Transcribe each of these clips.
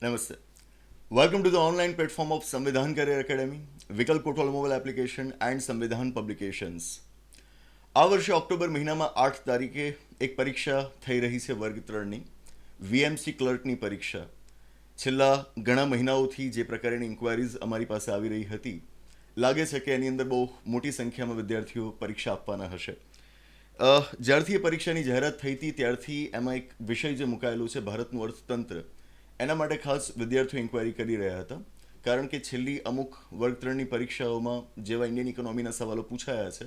Namaste. Welcome to the online platform of Samvidhan Career Academy, વિકલ્પ Kotwal mobile application and સંવિધાન publications. આ વર્ષે October મહિનામાં 8 તારીખે એક પરીક્ષા થઈ રહી છે વર્ગ 3ની વીએમસી ક્લર્કની પરીક્ષા. છેલ્લા ઘણા મહિનાઓથી જે પ્રકારની ઇન્ક્વાયરીઝ અમારી પાસે આવી રહી હતી, લાગે છે કે એની અંદર બહુ મોટી સંખ્યામાં વિદ્યાર્થીઓ પરીક્ષા આપવાના હશે. જ્યારથી એ પરીક્ષાની જાહેરાત થઈ હતી ત્યારથી એમાં એક વિષય જે મુકાયેલું છે ભારતનું અર્થતંત્ર, એના માટે ખાસ વિદ્યાર્થીઓ ઇન્ક્વાયરી કરી રહ્યા હતા. કારણ કે છેલ્લી અમુક વર્ગ 3ની પરીક્ષાઓમાં જેવા ઇન્ડિયન ઇકોનોમીના સવાલો પૂછાયા છે,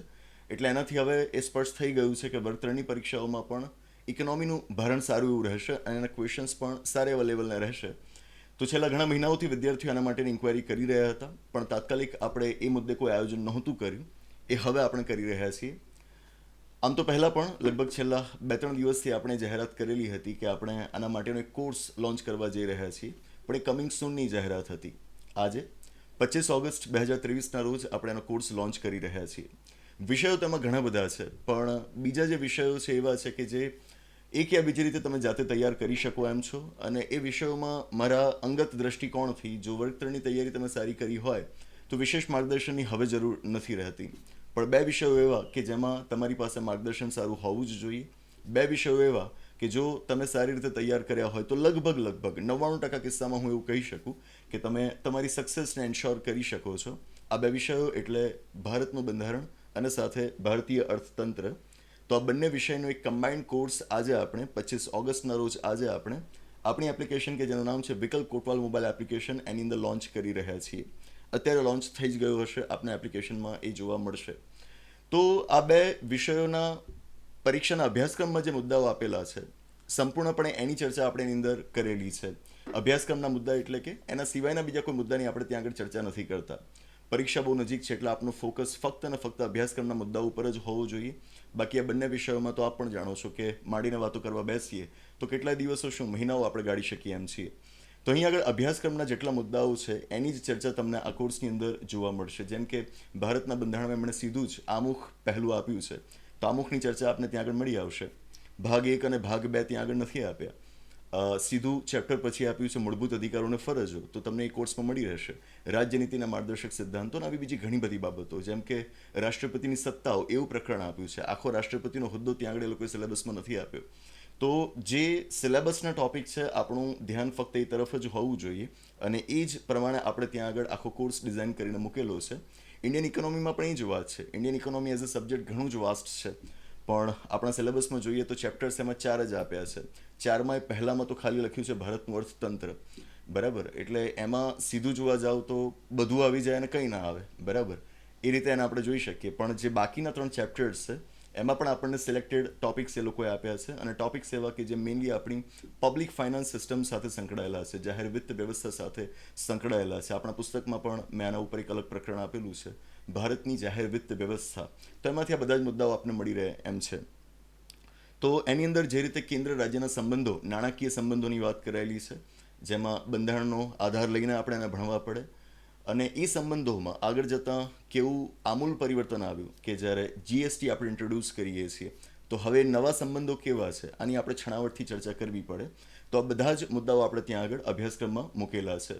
એટલે એનાથી હવે એ સ્પષ્ટ થઈ ગયું છે કે વર્ગ 3ની પરીક્ષાઓમાં પણ ઇકોનોમીનું ભારણ સારું એવું રહેશે અને એના ક્વેશ્ચન્સ પણ સારા એવા લેવલના રહેશે. તો છેલ્લા ઘણા મહિનાઓથી વિદ્યાર્થીઓ આના માટેની ઇન્ક્વાયરી કરી રહ્યા હતા, પણ તાત્કાલિક આપણે એ મુદ્દે કોઈ આયોજન નહોતું કર્યું. એ હવે આપણે કરી રહ્યા છીએ. આમ તો પહેલાં પણ લગભગ છેલ્લા 2-3 દિવસથી આપણે જાહેરાત કરેલી હતી કે આપણે આના માટેનો એક કોર્સ લોન્ચ કરવા જઈ રહ્યા છીએ, પણ એ કમિંગ સૂનની જાહેરાત હતી. આજે 25 ઓગસ્ટ 2023ના રોજ આપણે એનો કોર્સ લોન્ચ કરી રહ્યા છીએ. વિષયો તેમાં ઘણા બધા છે, પણ બીજા જે વિષયો છે એવા છે કે જે એક યા બીજી રીતે તમે જાતે તૈયાર કરી શકો એમ છો, અને એ વિષયોમાં મારા અંગત દ્રષ્ટિકોણથી જો વર્ગ 3ની તૈયારી તમે સારી કરી હોય તો વિશેષ માર્ગદર્શનની હવે જરૂર નથી રહેતી. પણ બે વિષયો એવા કે જેમાં તમારી પાસે માર્ગદર્શન સારું હોવું જ જોઈએ. બે વિષયો એવા કે જો તમે સારી રીતે તૈયાર કર્યા હોય તો લગભગ 99% કિસ્સામાં હું એવું કહી શકું કે તમે તમારી સક્સેસને એન્શ્યોર કરી શકો છો. આ બે વિષયો એટલે ભારતનું બંધારણ અને સાથે ભારતીય અર્થતંત્ર. તો આ બંને વિષયનો એક કમ્બાઇન્ડ કોર્સ આજે આપણે 25 ઓગસ્ટના રોજ આજે આપણે આપણી એપ્લિકેશન કે જેનું નામ છે વિકલ્પ કોટવાલ મોબાઈલ એપ્લિકેશન, એની અંદર લોન્ચ કરી રહ્યા છીએ. અત્યારે લોન્ચ થઈ જ ગયું હશે, આપના એપ્લિકેશનમાં એ જોવા મળશે. તો આ બે વિષયોના પરીક્ષાના અભ્યાસક્રમમાં જે મુદ્દાઓ આપેલા છે, સંપૂર્ણપણે એની ચર્ચા આપણે એની અંદર કરેલી છે. અભ્યાસક્રમના મુદ્દા એટલે કે એના સિવાયના બીજા કોઈ મુદ્દાની આપણે ત્યાં આગળ ચર્ચા નથી કરતા. પરીક્ષા બહુ નજીક છે એટલે આપનું ફોકસ ફક્ત અને ફક્ત અભ્યાસક્રમના મુદ્દા ઉપર જ હોવું જોઈએ. બાકી આ બંને વિષયોમાં તો આપ પણ જાણો છો કે માંડીને વાતો કરવા બેસીએ તો કેટલાય દિવસો શું મહિનાઓ આપણે ગાળી શકીએ એમ છીએ. તો અહીં આગળ અભ્યાસક્રમના જેટલા મુદ્દાઓ છે એની જ ચર્ચા તમને આ કોર્સની અંદર જોવા મળશે. જેમ કે ભારતના બંધારણમાં એમણે સીધું જ આમુખ પહેલું આપ્યું છે, તો આમુખની ચર્ચા આપને ત્યાં આગળ મળી આવશે. ભાગ 1 અને ભાગ 2 ત્યાં આગળ નથી આપ્યા. સીધું ચેપ્ટર પછી આપ્યું છે મૂળભૂત અધિકારો અને ફરજો, તો તમને એ કોર્સમાં મળી રહેશે. રાજ્યનીતિના માર્ગદર્શક સિદ્ધાંતો અને આવી બીજી ઘણી બધી બાબતો, જેમ કે રાષ્ટ્રપતિની સત્તાઓ એવું પ્રકરણ આપ્યું છે. આખો રાષ્ટ્રપતિનો હોદ્દો ત્યાં આગળ એ લોકોએ સિલેબસમાં નથી આપ્યો. તો જે સિલેબસના ટોપિક છે આપણું ધ્યાન ફક્ત એ તરફ જ હોવું જોઈએ, અને એ જ પ્રમાણે આપણે ત્યાં આગળ આખો કોર્સ ડિઝાઇન કરીને મૂકેલો છે. ઇન્ડિયન ઇકોનોમીમાં પણ એ જ વાત છે. Indian economy as a subject ઘણું જ વાસ્ટ છે, પણ આપણા સિલેબસમાં જોઈએ તો ચેપ્ટર્સ એમાં 4 જ આપ્યા છે. 4માં પહેલામાં તો ખાલી લખ્યું છે ભારતનું અર્થતંત્ર, બરાબર. એટલે એમાં સીધું જોવા જાવ તો બધું આવી જાય અને કંઈ ના આવે, બરાબર. એ રીતે એને આપણે જોઈ શકીએ. પણ જે બાકીના 3 ચેપ્ટર્સ છે એમાં પણ આપણને સિલેક્ટેડ ટોપિક્સ એ લોકોએ આપ્યા છે, અને ટોપિક્સ એવા કે જે મેઇનલી આપણી પબ્લિક ફાઇનાન્સ સિસ્ટમ સાથે સંકળાયેલા છે, જાહેર વિત્ત વ્યવસ્થા સાથે સંકળાયેલા છે. આપણા પુસ્તકમાં પણ મેં આના ઉપર એક અલગ પ્રકરણ આપેલું છે, ભારતની જાહેર વિત્ત વ્યવસ્થા. તો એમાંથી આ બધા જ મુદ્દાઓ આપને મળી રહે એમ છે. તો એની અંદર જે રીતે કેન્દ્ર રાજ્યના સંબંધો, નાણાકીય સંબંધોની વાત કરાયેલી છે, જેમાં બંધારણનો આધાર લઈને આપણે એને ભણવા પડે. અને એ સંબંધોમાં આગળ જતાં કેવું આમૂલ પરિવર્તન આવ્યું કે જ્યારે જીએસટી આપણે ઇન્ટ્રોડ્યુસ કરીએ છીએ, તો હવે નવા સંબંધો કેવા છે આની આપણે છણાવટથી ચર્ચા કરવી પડે. તો આ બધા જ મુદ્દાઓ આપણે ત્યાં આગળ અભ્યાસક્રમમાં મૂકેલા છે.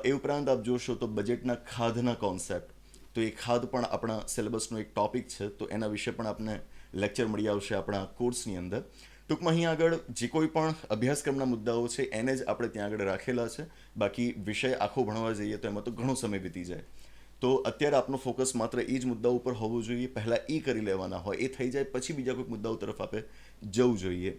એ ઉપરાંત આપ જોશો તો બજેટના ખાધના કોન્સેપ્ટ, તો એ ખાધ પણ આપણા સિલેબસનો એક ટોપિક છે, તો એના વિશે પણ આપને લેક્ચર મળી આવશે આપણા કોર્સની અંદર. ટૂંકમાં અહીં આગળ જે કોઈ પણ અભ્યાસક્રમના મુદ્દાઓ છે એને જ આપણે ત્યાં આગળ રાખેલા છે. બાકી વિષય આખો ભણવા જઈએ તો એમાં તો ઘણો સમય વીતી જાય. તો અત્યારે આપનો ફોકસ માત્ર એ જ મુદ્દા ઉપર હોવું જોઈએ. પહેલાં એ કરી લેવાના હોય, એ થઈ જાય પછી બીજા કોઈક મુદ્દાઓ તરફ આપણે જવું જોઈએ.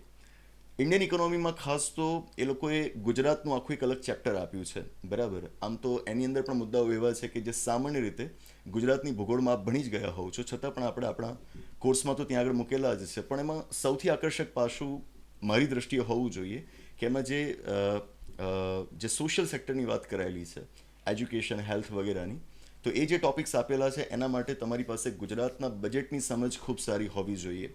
ઇન્ડિયન ઇકોનોમીમાં ખાસ તો એ લોકોએ ગુજરાતનું આખું એક અલગ ચેપ્ટર આપ્યું છે, બરાબર. આમ તો એની અંદર પણ મુદ્દાઓ એવા છે કે જે સામાન્ય રીતે ગુજરાતની ભૂગોળમાં આપ ભણી જ ગયા હોવ છો, છતાં પણ આપણે આપણા કોર્સમાં તો ત્યાં આગળ મૂકેલા જ છે. પણ એમાં સૌથી આકર્ષક પાસું મારી દ્રષ્ટિએ હોવું જોઈએ કે એમાં જે સોશિયલ સેક્ટરની વાત કરાયેલી છે, એજ્યુકેશન, હેલ્થ વગેરેની, તો એ જે ટોપિક્સ આપેલા છે એના માટે તમારી પાસે ગુજરાતના બજેટની સમજ ખૂબ સારી હોવી જોઈએ.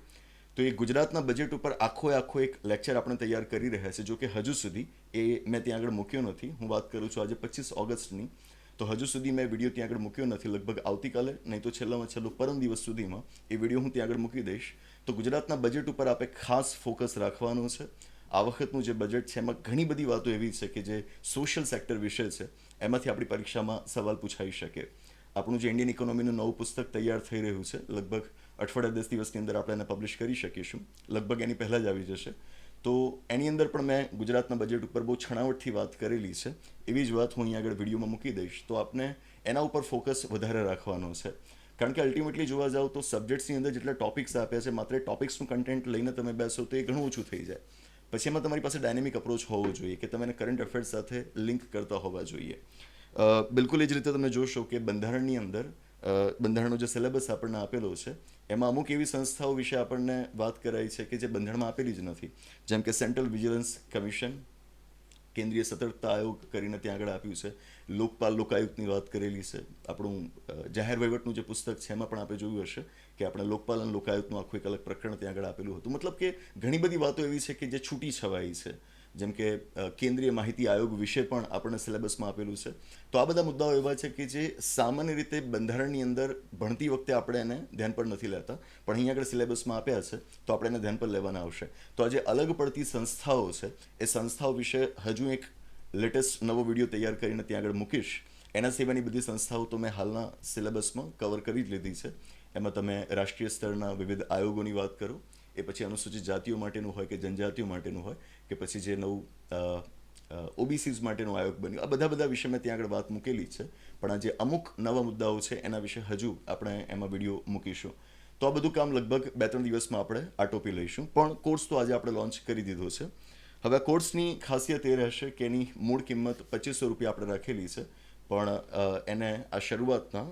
તો એ ગુજરાતના બજેટ ઉપર આખો એક લેક્ચર આપણે તૈયાર કરી રહ્યા છે. જો કે હજુ સુધી એ મેં ત્યાં આગળ મૂક્યો નથી. હું વાત કરું છું આજે 25 ઓગસ્ટની, તો હજુ સુધી મેં વિડીયો ત્યાં આગળ મૂક્યો નથી. લગભગ આવતીકાલે નહીં તો છેલ્લામાં છેલ્લો પરમ દિવસ સુધીમાં એ વિડીયો હું ત્યાં આગળ મૂકી દઈશ. તો ગુજરાતના બજેટ ઉપર આપણે ખાસ ફોકસ રાખવાનું છે, આ વખતનું જે બજેટ છે એમાં ઘણી બધી વાતો એવી છે કે જે સોશિયલ સેક્ટર વિશે છે, એમાંથી આપણી પરીક્ષામાં સવાલ પૂછાઈ શકે. આપણું જે ઇન્ડિયન ઇકોનોમીનું નવું પુસ્તક તૈયાર થઈ રહ્યું છે, લગભગ અઠવાડિયા 10 દિવસની અંદર આપણે એને પબ્લિશ કરી શકીશું, લગભગ એની પહેલાં જ આવી જશે. તો એની અંદર પણ મેં ગુજરાતના બજેટ ઉપર બહુ છણાવટથી વાત કરેલી છે. એવી જ વાત હું અહીં આગળ વિડીયોમાં મૂકી દઈશ, તો આપને એના ઉપર ફોકસ વધારે રાખવાનો છે. કારણ કે અલ્ટિમેટલી જોવા જાઓ તો સબ્જેક્ટ્સની અંદર જેટલા ટોપિક્સ આપ્યા છે, માત્ર ટોપિક્સનું કન્ટેન્ટ લઈને તમે બેસો તો એ ઘણું ઓછું થઈ જાય. પછી એમાં તમારી પાસે ડાયનેમિક અપ્રોચ હોવો જોઈએ કે તમે એને કરંટ અફેર્સ સાથે લિંક કરતા હોવા જોઈએ. બિલકુલ એ જ રીતે તમે જોશો કે બંધારણની અંદર બંધારણનો જે સિલેબસ આપણને આપેલો છે એમાં અમુક એવી સંસ્થાઓ વિશે આપણને વાત કરાઈ છે કે જે બંધારણમાં આપેલી જ નથી. જેમ કે સેન્ટ્રલ વિજિલન્સ કમિશન, કેન્દ્રીય સતર્કતા આયોગ કરીને ત્યાં આગળ આપ્યું છે, લોકપાલ લોકાયુક્તની વાત કરેલી છે. આપણું જાહેર વહીવટનું જે પુસ્તક છે એમાં પણ આપણે જોયું હશે કે આપણે લોકપાલ અને લોકાયુક્તનું આખું એક અલગ પ્રકરણ ત્યાં આગળ આપેલું હતું. મતલબ કે ઘણી બધી વાતો એવી છે કે જે છૂટી છવાઈ છે. જેમ કે કેન્દ્રીય માહિતી આયોગ વિશે પણ આપણને સિલેબસમાં આપેલું છે. તો આ બધા મુદ્દાઓ એવા છે કે જે સામાન્ય રીતે બંધારણની અંદર ભણતી વખતે આપણે એને ધ્યાન પર નથી લેતા, પણ અહીં આગળ સિલેબસમાં આપ્યા છે તો આપણે એને ધ્યાન પર લેવાના આવશે. તો આ જે અલગ પડતી સંસ્થાઓ છે એ સંસ્થાઓ વિશે હજુ એક લેટેસ્ટ નવો વિડીયો તૈયાર કરીને ત્યાં આગળ મૂકીશ. એના સિવાયની બધી સંસ્થાઓ તો મેં હાલના સિલેબસમાં કવર કરી જ લીધી છે. એમાં તમે રાષ્ટ્રીય સ્તરના વિવિધ આયોગોની વાત કરો, એ પછી અનુસૂચિત જાતિઓ માટેનું હોય કે જનજાતિઓ માટેનું હોય, કે પછી જે નવું ઓબીસીઝ માટેનો આયોગ બન્યો, આ બધા વિશે મેં ત્યાં આગળ વાત મૂકેલી છે. પણ આ જે અમુક નવા મુદ્દાઓ છે એના વિશે હજુ આપણે એમાં વિડીયો મૂકીશું. તો આ બધું કામ લગભગ 2-3 દિવસમાં આપણે આટોપી લઈશું. પણ કોર્સ તો આજે આપણે લોન્ચ કરી દીધો છે. હવે આ કોર્સની ખાસિયત એ રહેશે કે એની મૂળ કિંમત 2500 રૂપિયા આપણે રાખેલી છે, પણ એને આ શરૂઆતના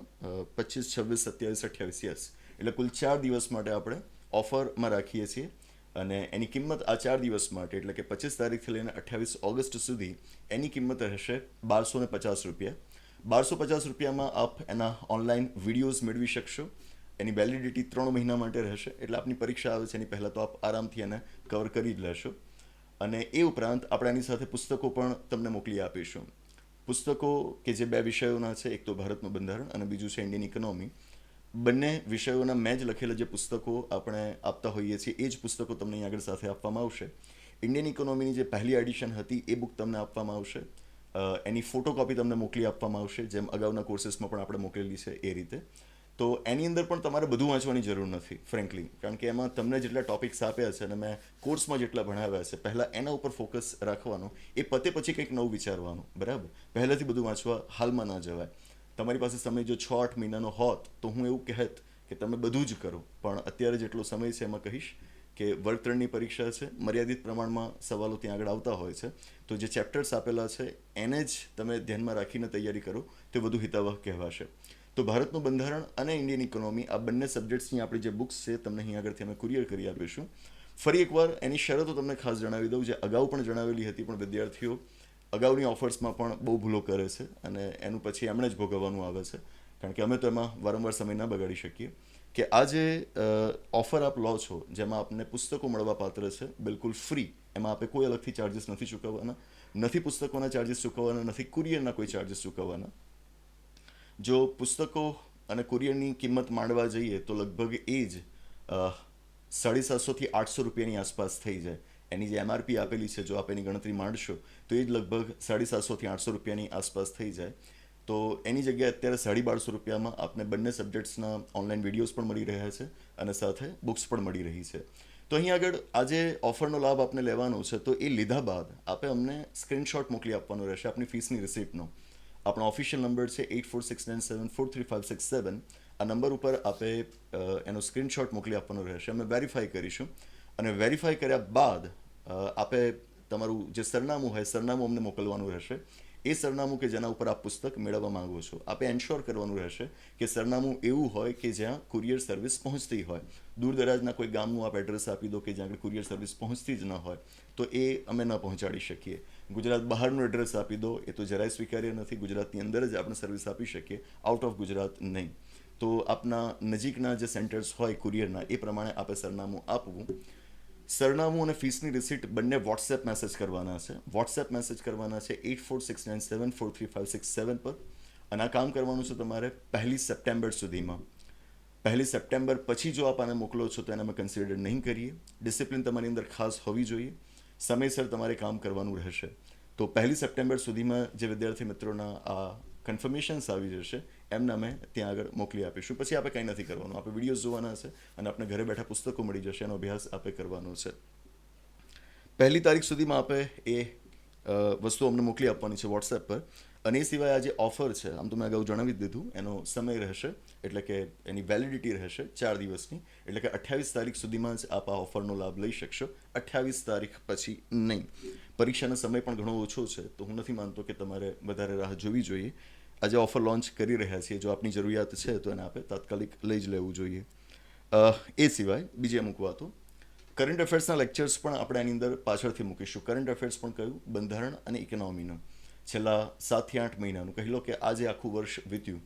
25, 26, 27, 28, યસ, એટલે કુલ 4 દિવસ માટે આપણે ઓફરમાં રાખીએ છીએ. અને એની કિંમત આ 4 દિવસ માટે, એટલે કે 25 તારીખથી લઈને 28 ઓગસ્ટ સુધી એની કિંમત રહેશે 1250 રૂપિયા. 1250 રૂપિયામાં આપ એના ઓનલાઈન વિડીયોઝ મેળવી શકશો. એની વેલિડિટી 3 મહિના માટે રહેશે, એટલે આપની પરીક્ષા આવે છે એની પહેલાં તો આપ આરામથી એને કવર કરી જ લેશો. અને એ ઉપરાંત આપણે એની સાથે પુસ્તકો પણ તમને મોકલી આપીશું. પુસ્તકો કે જે 2 વિષયોના છે, એક તો ભારતનું બંધારણ અને બીજું છે ઇન્ડિયન ઇકોનોમી. બંને વિષયોના મેં જ લખેલા જે પુસ્તકો આપણે આપતા હોઈએ છીએ એ જ પુસ્તકો તમને અહીં આગળ સાથે આપવામાં આવશે. ઇન્ડિયન ઇકોનોમીની જે પહેલી એડિશન હતી એ બુક તમને આપવામાં આવશે. એની ફોટોકોપી તમને મોકલી આપવામાં આવશે, જેમ અગાઉના કોર્सेसમાં પણ આપણે મોકલેલી છે એ રીતે. તો એની અંદર પણ તમારે બધું વાંચવાની જરૂર નથી ફ્રેન્કલી, કારણ કે એમાં તમને જેટલા ટોપિક્સ આપ્યા છે અને મેં કોર્સમાં જેટલા ભણાવ્યા છે, પહેલાં એના ઉપર ફોકસ રાખવાનું, એ પતે પછી કંઈક નવું વિચારવાનું, બરાબર? પહેલાંથી બધું વાંચવા હાલમાં ના જવાય. તમારી પાસે સમય જો 6-8 મહિનાનો હોત તો હું એવું કહેત કે તમે બધું જ કરો, પણ અત્યારે જેટલો સમય છે એમાં કહીશ કે વર્ગ 3ની પરીક્ષા છે, મર્યાદિત પ્રમાણમાં સવાલો ત્યાં આગળ આવતા હોય છે, તો જે ચેપ્ટર્સ આપેલા છે એને જ તમે ધ્યાનમાં રાખીને તૈયારી કરો તે વધુ હિતાવહ કહેવાશે. તો ભારતનું બંધારણ અને ઇન્ડિયન ઇકોનોમી આ બંને સબ્જેક્ટ્સની આપણી જે બુક્સ છે તમને અહીં આગળથી અમે કુરિયર કરી આપીશું. ફરી એકવાર એની શરતો તમને ખાસ જણાવી દઉં, જે અગાઉ પણ જણાવેલી હતી, પણ વિદ્યાર્થીઓ અગાઉની ઓફર્સમાં પણ બહુ ભૂલો કરે છે અને એનું પછી એમણે જ ભોગવવાનું આવે છે, કારણ કે અમે તો એમાં વારંવાર સમય ના બગાડી શકીએ. કે આ જે ઓફર આપ લો છો, જેમાં આપને પુસ્તકો મળવા પાત્ર છે બિલકુલ ફ્રી, એમાં આપણે કોઈ અલગથી ચાર્જિસ નથી ચૂકવવાના, નથી પુસ્તકોના ચાર્જિસ ચૂકવવાના, નથી કુરિયરના કોઈ ચાર્જિસ ચૂકવવાના. જો પુસ્તકો અને કુરિયરની કિંમત માંડવા જઈએ તો લગભગ એ જ 750 થી 800 રૂપિયાની આસપાસ થઈ જાય. એની જે એમઆરપી આપેલી છે, જો આપ એની ગણતરી માંડશો તો એ જ લગભગ 750 થી 800 રૂપિયાની આસપાસ થઈ જાય. તો એની જગ્યાએ અત્યારે 1250 રૂપિયામાં આપને બંને સબ્જેક્ટ્સના ઓનલાઈન વિડીયોઝ પણ મળી રહ્યા છે અને સાથે બુક્સ પણ મળી રહી છે. તો અહીં આગળ આજે ઓફરનો લાભ આપને લેવાનો છે, તો એ લીધા બાદ આપે અમને સ્ક્રીનશોટ મોકલી આપવાનો રહેશે આપની ફીસની રિસિપ્ટનો. આપણો ઓફિશિયલ નંબર છે 8469743567. આ નંબર ઉપર આપે એનો સ્ક્રીનશોટ મોકલી આપવાનો રહેશે. અમે વેરીફાઈ કરીશું અને વેરીફાઈ કર્યા બાદ આપે તમારું જે સરનામું હોય સરનામું અમને મોકલવાનું રહેશે. એ સરનામું કે જેના ઉપર આપ પુસ્તક મેળવવા માંગો છો, આપે એન્શ્યોર કરવાનું રહેશે કે સરનામું એવું હોય કે જ્યાં કુરિયર સર્વિસ પહોંચતી હોય. દૂર દરાજના કોઈ ગામનું આપ એડ્રેસ આપી દો કે જ્યાં આગળ કુરિયર સર્વિસ પહોંચતી જ ન હોય તો એ અમે ન પહોંચાડી શકીએ. ગુજરાત બહારનું એડ્રેસ આપી દો, એ તો જરાય સ્વીકાર્ય નથી. ગુજરાતની અંદર જ આપણે સર્વિસ આપી શકીએ, આઉટ ઓફ ગુજરાત નહીં. તો આપના નજીકના જે સેન્ટર્સ હોય કુરિયરના એ પ્રમાણે આપે સરનામું આપવું. સરનામું અને ફીસની રિસિપ્ટ બંને વોટ્સએપ મેસેજ કરવાના છે. વોટ્સએપ મેસેજ કરવાના છે 8469743567 પર. અને આ કામ કરવાનું છે તમારે 1 સપ્ટેમ્બર સુધીમાં. 1 સપ્ટેમ્બર પછી જો આપ આને મોકલો છો તો એને અમે કન્સિડર નહીં કરીએ. ડિસિપ્લિન તમારી અંદર ખાસ હોવી જોઈએ. સમયસર તમારે કામ કરવાનું રહેશે. તો 1 સપ્ટેમ્બર સુધીમાં જે વિદ્યાર્થી મિત્રોના આ કન્ફર્મેશન્સ આવી જશે એમને અમે ત્યાં આગળ મોકલી આપીશું. પછી આપણે કંઈ નથી કરવાનું, આપણે વિડીયોઝ જોવાના છે અને આપણે ઘરે બેઠા પુસ્તકો મળી જશે, એનો અભ્યાસ આપણે કરવાનો છે. 1 તારીખ સુધીમાં આપણે એ વસ્તુ અમને મોકલી આપવાની છે વોટ્સએપ પર. અને એ સિવાય આ જે ઓફર છે, આમ તો મેં અગાઉ જણાવી જ દીધું, એનો સમય રહેશે, એટલે કે એની વેલિડિટી રહેશે 4 દિવસની, એટલે કે 28 તારીખ સુધીમાં જ આપ આ ઓફરનો લાભ લઈ શકશો, 28 તારીખ પછી નહીં. પરીક્ષાનો સમય પણ ઘણો ઓછો છે, તો હું નથી માનતો કે તમારે વધારે રાહ જોવી જોઈએ. આજે ઓફર લોન્ચ કરી રહ્યા છીએ, જો આપની જરૂરિયાત છે તો એને આપણે તાત્કાલિક લઈ જ લેવું જોઈએ. એ સિવાય બીજી અમુક વાતો, કરંટ અફેર્સના લેક્ચર્સ પણ આપણે એની અંદર પાછળથી મૂકીશું. કરંટ અફેર્સ પણ કયું? બંધારણ અને ઇકોનોમીનું છેલ્લા 7 થી 8 મહિનાનું, કહી લો કે આજે આખું વર્ષ વીત્યું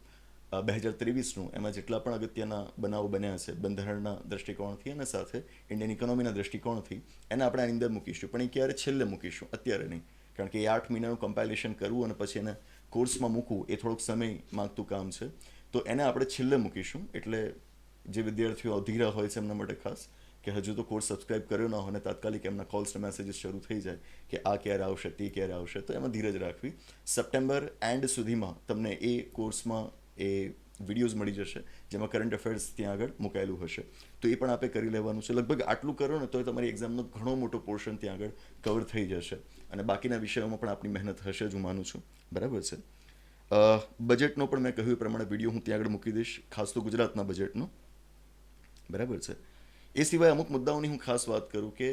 2023નું, એમાં જેટલા પણ અગત્યના બનાવો બન્યા છે બંધારણના દૃષ્ટિકોણથી અને સાથે ઇન્ડિયન ઇકોનોમીના દૃષ્ટિકોણથી, એને આપણે આની અંદર મૂકીશું. પણ એ ક્યારે? છેલ્લે મૂકીશું, અત્યારે નહીં. કારણ કે એ 8 મહિનાનું કમ્પાઇલેશન કરવું અને પછી એને કોર્સમાં મૂકવું એ થોડોક સમય માગતું કામ છે. તો એને આપણે છેલ્લે મૂકીશું. એટલે જે વિદ્યાર્થીઓ અધીરા હોય છે એમના માટે ખાસ, કે હજુ તો કોર્સ સબસ્ક્રાઇબ કર્યો ન હોય અને તાત્કાલિક એમના કોલ્સ અને મેસેજીસ શરૂ થઈ જાય કે આ ક્યારે આવશે, તે ક્યારે આવશે, તો એમાં ધીરજ રાખવી. સપ્ટેમ્બર એન્ડ સુધીમાં તમને એ કોર્સમાં એ વિડીયોઝ મળી જશે જેમાં કરંટ અફેર્સ ત્યાં આગળ મુકાયેલું હશે. તો એ પણ આપણે કરી લેવાનું છે. લગભગ આટલું કરો ને તો તમારી એક્ઝામનો ઘણો મોટો પોર્શન ત્યાં આગળ કવર થઈ જશે અને બાકીના વિષયોમાં પણ આપણી મહેનત હશે જ, હું માનું છું. બરાબર છે. બજેટનો પણ મેં કહ્યું એ પ્રમાણે વિડીયો હું ત્યાં આગળ મૂકી દઈશ, ખાસ તો ગુજરાતના બજેટનો. બરાબર છે. એ સિવાય અમુક મુદ્દાઓની હું ખાસ વાત કરું કે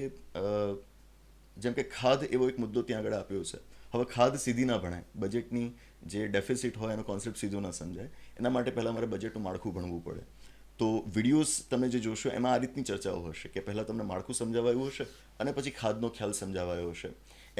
જેમ કે ખાદ એવો એક મુદ્દો ત્યાં આગળ આપ્યો છે. હવે ખાદ સીધી ના ભણાય, બજેટની જે ડેફિસિટ હોય એનો કોન્સેપ્ટ સીધો ના સમજાય, એના માટે પહેલાં મારે બજેટનું માળખું ભણવું પડે. તો વિડીયોઝ તમે જે જોશો એમાં આ રીતની ચર્ચાઓ હશે કે પહેલાં તમને માળખું સમજાવાયું હશે અને પછી ખાદનો ખ્યાલ સમજાવાયો હશે.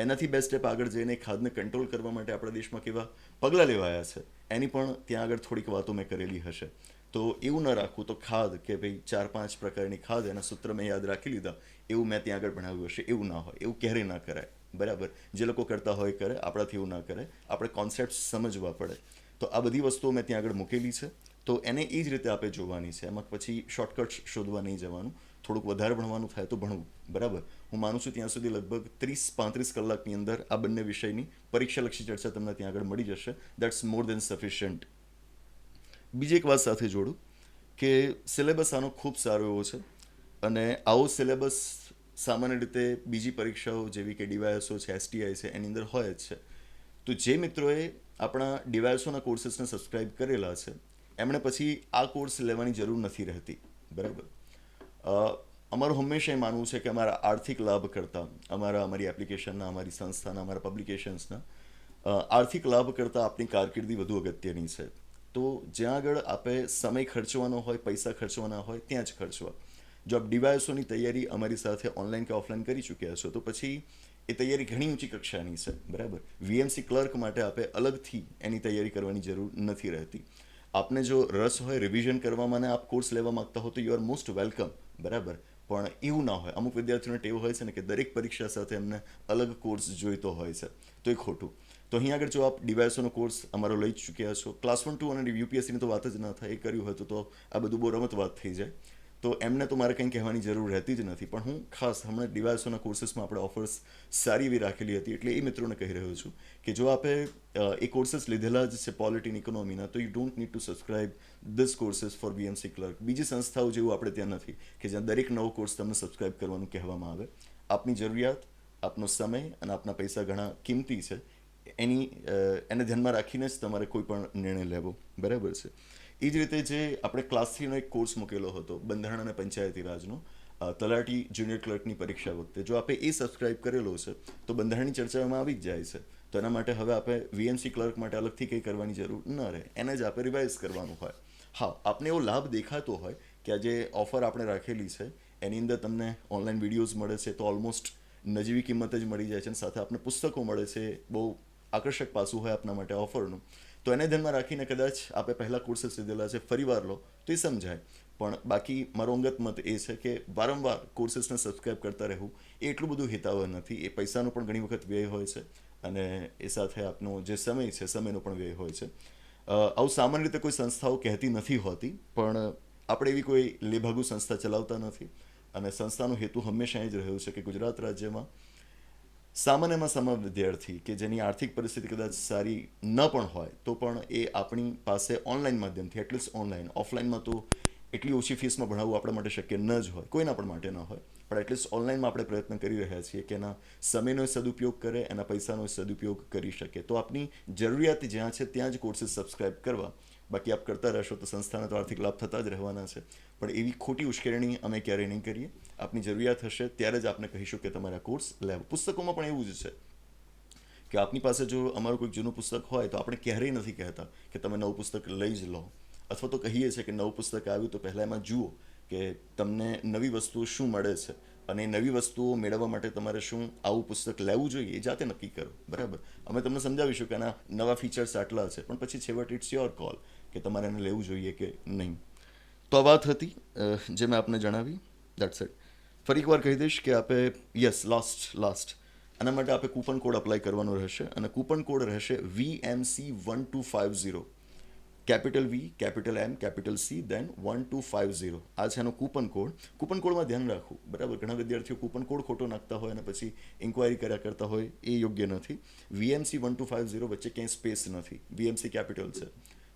એનાથી બે સ્ટેપ આગળ જઈને ખાદને કંટ્રોલ કરવા માટે આપણા દેશમાં કેવા પગલાં લેવાયા છે એની પણ ત્યાં આગળ થોડીક વાતો મેં કરેલી હશે. તો એવું ન રાખવું તો ખાદ કે ભાઈ 4-5 પ્રકારની ખાદ, એના સૂત્ર મેં યાદ રાખી લીધા, એવું મેં ત્યાં આગળ ભણાવ્યું હશે, એવું ના હોય, એવું ક્યારેય ના કરાય. બરાબર, જે લોકો કરતા હોય કરે, આપણાથી એવું ના કરે, આપણે કોન્સેપ્ટ સમજવા પડે. તો આ બધી વસ્તુઓ મેં ત્યાં આગળ મૂકેલી છે, તો એને એ જ રીતે આપણે જોવાની છે. એમાં પછી શોર્ટકટ્સ શોધવા નહીં જવાનું, થોડુંક વધારે ભણવાનું થાય તો ભણવું. બરાબર, હું માનું છું ત્યાં સુધી લગભગ 30-35 કલાકની અંદર આ બંને વિષયની પરીક્ષાલક્ષી ચર્ચા તમને ત્યાં આગળ મળી જશે. That's more than sufficient. બીજી એક વાત સાથે જોડું કે સિલેબસ આનો ખૂબ સારો એવો છે અને આવો સિલેબસ સામાન્ય રીતે બીજી પરીક્ષાઓ જેવી કે ડીવાયએસઓ છે, એસટીઆઈ છે, એની અંદર હોય જ છે. તો જે મિત્રોએ આપણા ડીવાયએસઓના કોર્सेसને સબસ્ક્રાઇબ કરેલા છે એમણે પછી આ કોર્સ લેવાની જરૂર નથી રહેતી. બરાબર. અમારું હંમેશા એ માનવું છે કે અમારા આર્થિક લાભ કરતાં, અમારી એપ્લિકેશનના, અમારી સંસ્થાના, અમારા પબ્લિકેશન્સના આર્થિક લાભ કરતાં આપણી કારકિર્દી વધુ અગત્યની છે. તો જ્યાં આગળ આપણે સમય ખર્ચવાનો હોય, પૈસા ખર્ચવાના હોય, ત્યાં જ ખર્ચવા. જો આપ ડીવાયએસઓની તૈયારી અમારી સાથે ઓનલાઈન કે ઓફલાઈન કરી ચૂક્યા છો તો પછી એ તૈયારી ઘણી ઊંચી કક્ષાની છે. બરાબર, વીએમસી ક્લર્ક માટે આપણે અલગથી એની તૈયારી કરવાની જરૂર નથી રહેતી. આપને જો રસ હોય રિવિઝન કરવામાં અને આપ કોર્સ લેવા માંગતા હો તો યુ આર મોસ્ટ વેલકમ. બરાબર, પણ એવું ના હોય. અમુક વિદ્યાર્થીઓને ટેવ હોય છે ને કે દરેક પરીક્ષા સાથે એમને અલગ કોર્સ જોઈતો હોય છે, તો એ ખોટું. તો અહીં આગળ જો આપ ડીવાયએસઓનો કોર્સ અમારો લઈ ચૂક્યા છો, ક્લાસ 1, 2 અને યુપીએસસીની તો વાત જ ના થાય, એ કર્યું હોય તો આ બધું બહુ રમત વાત થઈ જાય. તો એમને તો મારે કંઈ કહેવાની જરૂર રહેતી જ નથી. પણ હું ખાસ હમણાં ડીવાયએસઓના કોર્सेसમાં આપણે ઓફર્સ સારી એવી રાખેલી હતી, એટલે એ મિત્રોને કહી રહ્યો છું કે જો આપણે એ કોર્सेस લીધેલા જ છે પોલિટી અને ઇકોનોમીના, તો you don't need to subscribe this courses for VMC clerk. બીજી સંસ્થાઓ જેવું આપણે ત્યાં નથી કે જ્યાં દરેક નવો કોર્સ તમને સબસ્ક્રાઇબ કરવાનું કહેવામાં આવે. આપની જરૂરિયાત, આપનો સમય અને આપના પૈસા ઘણા કિંમતી છે, એને ધ્યાનમાં રાખીને જ તમારે કોઈ પણ નિર્ણય લેવો. બરાબર છે. એ જ રીતે જે આપણે ક્લાસ 3નો એક કોર્સ મૂકેલો હતો બંધારણ અને પંચાયતી રાજનો, તલાટી જુનિયર ક્લર્કની પરીક્ષા વખતે, જો આપણે એ સબસ્ક્રાઇબ કરેલો છે તો બંધારણની ચર્ચામાં આવી જ જાય છે. તો એના માટે હવે આપણે વીએમસી ક્લર્ક માટે અલગથી કંઈ કરવાની જરૂર ન રહે, એને જ આપણે રિવાઇઝ કરવાનું હોય. હા, આપને એવો લાભ દેખાતો હોય કે આ જે ઓફર આપણે રાખેલી છે એની અંદર તમને ઓનલાઈન વિડીયોઝ મળે છે, તો ઓલમોસ્ટ નજીવી કિંમત જ મળી જાય છે અને સાથે આપણે પુસ્તકો મળે છે, બહુ આકર્ષક પાસું હોય આપના માટે ઓફરનું. તો એને ધ્યાનમાં રાખીને કદાચ આપણે પહેલાં કોર્सेस લીધેલા છે ફરીવાર લો તો એ સમજાય. પણ બાકી મારો અંગત મત એ છે કે વારંવાર કોર્सेसને સબસ્ક્રાઇબ કરતા રહેવું એ એટલું બધું હિતાવહ નથી. એ પૈસાનો પણ ઘણી વખત વ્યય હોય છે અને એ સાથે આપનો જે સમય છે સમયનો પણ વ્યય હોય છે. આવું સામાન્ય રીતે કોઈ સંસ્થાઓ કહેતી નથી હોતી, પણ આપણે એવી કોઈ લેભાગુ સંસ્થા ચલાવતા નથી અને સંસ્થાનો હેતુ હંમેશા એ જ રહ્યો છે કે ગુજરાત રાજ્યમાં સામાન્યમાં સામાન્ય વિદ્યાર્થી કે જેની આર્થિક પરિસ્થિતિ કદાચ સારી ન પણ હોય તો પણ એ આપણી પાસે ઓનલાઈન માધ્યમથી એટલીસ્ટ ઓનલાઈન ઓફલાઈનમાં તો એટલી ઓછી ફીસમાં ભણાવવું આપણા માટે શક્ય ન જ હોય, કોઈના પણ માટે ન હોય, પણ એટલીસ્ટ ઓનલાઈનમાં આપણે પ્રયત્ન કરી રહ્યા છીએ કે એના સમયનો સદુપયોગ કરે, એના પૈસાનો સદુપયોગ કરી શકે. તો આપની જરૂરિયાત જ્યાં છે ત્યાં જ કોર્સીસ સબસ્ક્રાઇબ કરવા. બાકી આપ કરતા રહેશો તો સંસ્થાના તો આર્થિક લાભ થતા જ રહેવાના છે, પણ એવી ખોટી ઉશ્કેરણી અમે ક્યારેય નહીં કરીએ. આપની જરૂરિયાત હશે ત્યારે જ આપને કહીશું કે તમારા કોર્સ લેવો. પુસ્તકોમાં પણ એવું જ છે કે આપની પાસે જો અમારું કોઈક જૂનું પુસ્તક હોય તો આપણે ક્યારેય નથી કહેતા કે તમે નવું પુસ્તક લઈ જ લો, અથવા તો કહીએ છીએ કે નવું પુસ્તક આવ્યું તો પહેલાં એમાં જુઓ કે તમને નવી વસ્તુઓ શું મળે છે, અને એ નવી વસ્તુઓ મેળવવા માટે તમારે શું આવું પુસ્તક લેવું જોઈએ એ જાતે નક્કી કરો. બરાબર, અમે તમને સમજાવીશું કે આના નવા ફીચર્સ આટલા છે, પણ પછી છેવટે ઇટ્સ યોર કોલ કે તમારે એને લેવું જોઈએ કે નહીં. તો આ વાત હતી જે મેં આપને જણાવી. That's it. ફરી એકવાર કહી દઈશ કે આપે યસ લાસ્ટ આના માટે આપે કૂપન કોડ અપ્લાય કરવાનો રહેશે, અને કૂપન કોડ રહેશે VMC1250. કેપિટલ વી, કેપિટલ એમ, કેપિટલ સી, દેન 1250. આ છે એનો કૂપન કોડ. કૂપન કોડમાં ધ્યાન રાખવું, બરાબર. ઘણા વિદ્યાર્થીઓ કૂપન કોડ ખોટો નાખતા હોય અને પછી ઇન્ક્વાયરી કર્યા કરતા હોય, એ યોગ્ય નથી. VMC1250 વચ્ચે ક્યાંય સ્પેસ નથી, VMC કેપિટલ છે.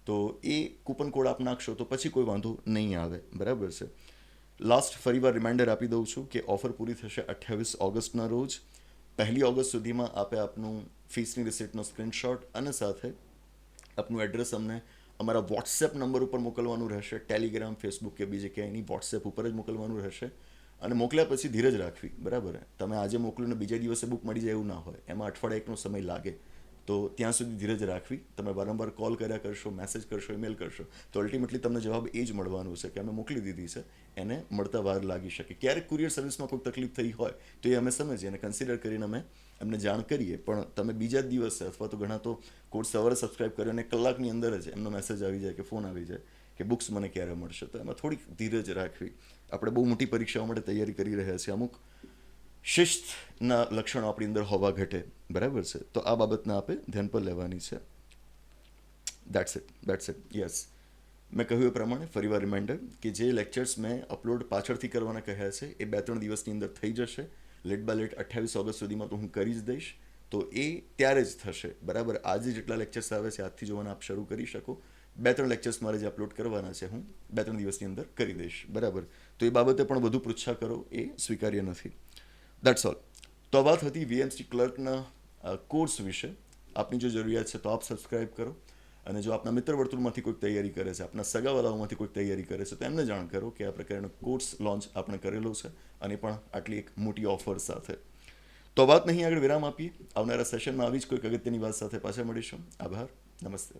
તો એ કૂપન કોડ આપ નાખશો તો પછી કોઈ વાંધો નહીં આવે, બરાબર છે. લાસ્ટ ફરીવાર રિમાઇન્ડર આપી દઉં છું કે ઓફર પૂરી થશે 28 ઓગસ્ટના રોજ. 1 ઓગસ્ટ સુધીમાં આપે આપનું ફીસની રિસિપ્ટનો સ્ક્રીનશોટ અને સાથે આપનું એડ્રેસ અમને અમારા વોટ્સએપ નંબર ઉપર મોકલવાનું રહેશે. ટેલિગ્રામ, ફેસબુક કે બીજે ક્યાંય નહીં, વોટ્સએપ ઉપર જ મોકલવાનું રહેશે. અને મોકલ્યા પછી ધીરજ રાખવી, બરાબર. તમે આજે મોકલ્યું ને બીજા દિવસે બુક મળી જાય એવું ના હોય, એમાં અઠવાડિયા એકનો સમય લાગે. તો ત્યાં સુધી ધીરજ રાખવી. તમે વારંવાર કોલ કર્યા કરશો, મેસેજ કરશો, ઈમેલ કરશો તો અલ્ટિમેટલી તમને જવાબ એ જ મળવાનું છે કે અમે મોકલી દીધી છે, એને મળતા વાર લાગી શકે. ક્યારેક કુરિયર સર્વિસમાં કોઈ તકલીફ થઈ હોય તો એ અમે સમજીએ અને કન્સિડર કરીને અમે એમને જાણ કરીએ, પણ તમે બીજા જ દિવસે અથવા તો ઘણા તો કોર્સ સવારે સબસ્ક્રાઇબ કર્યો અને કલાકની અંદર જ એમનો મેસેજ આવી જાય કે ફોન આવી જાય કે બુક્સ મને ક્યારે મળશે. તો એમાં થોડીક ધીરજ રાખવી. આપણે બહુ મોટી પરીક્ષાઓ માટે તૈયારી કરી રહ્યા છીએ, અમુક શિસ્તના લક્ષણો આપણી અંદર હોવા ઘટે, બરાબર છે. તો આ બાબતના આપે ધ્યાન પર લેવાની છે. That's it. યસ, મેં કહ્યું એ પ્રમાણે ફરીવાર રિમાઇન્ડર કે જે લેક્ચર્સ મેં અપલોડ પાછળથી કરવાના કહ્યા છે એ 2-3 દિવસની અંદર થઈ જશે. લેટ બાય લેટ 28 ઓગસ્ટ સુધીમાં તો હું કરી જ દઈશ. તો એ ત્યારે જ થશે, બરાબર. આજે જેટલા લેક્ચર્સ આવે છે આજથી જોવાના આપ શરૂ કરી શકો. 2-3 લેક્ચર્સ મારે જે અપલોડ કરવાના છે હું 2-3 દિવસની અંદર કરી દઈશ, બરાબર. તો એ બાબતે પણ વધુ પૃચ્છા કરો એ સ્વીકાર્ય નથી. That's all. તો આ વાત હતી VMC ક્લર્કના કોર્સ વિશે. આપની જો જરૂરિયાત છે તો આપ સબસ્ક્રાઇબ કરો, અને જો આપના મિત્ર વર્તુળમાંથી કોઈક તૈયારી કરે છે, આપના સગાવાલાઓમાંથી કોઈક તૈયારી કરે છે, તો એમને જાણ કરો કે આ પ્રકારનો કોર્સ લોન્ચ આપણે કરેલો છે, અને પણ આટલી એક મોટી ઓફર સાથે. તો વાત નહીં આગળ વિરામ આપીએ. આવનારા સેશનમાં આવી જ કોઈક અગત્યની વાત સાથે પાછા મળીશું. આભાર. નમસ્તે.